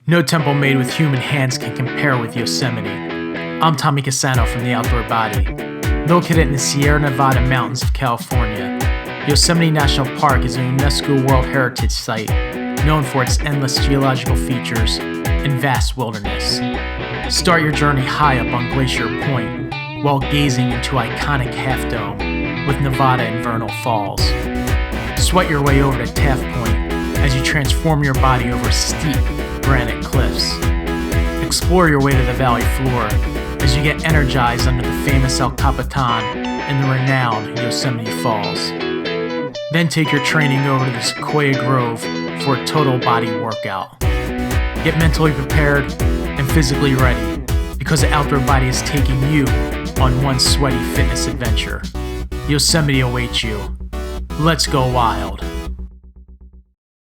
No temple made with human hands can compare with Yosemite. I'm Tommy Cassano from the Outdoor Body. Located in the Sierra Nevada mountains of California, Yosemite National Park is a UNESCO World Heritage Site known for its endless geological features and vast wilderness. Start your journey high up on Glacier Point while gazing into iconic Half Dome with Nevada and Vernal Falls. Sweat your way over to Taft Point as you transform your body over steep granite cliffs. Explore your way to the valley floor as you get energized under the famous El Capitan and the renowned Yosemite Falls. Then take your training over to the Sequoia Grove for a total body workout. Get mentally prepared and physically ready because the Outdoor Body is taking you on one sweaty fitness adventure. Yosemite awaits you. Let's go wild.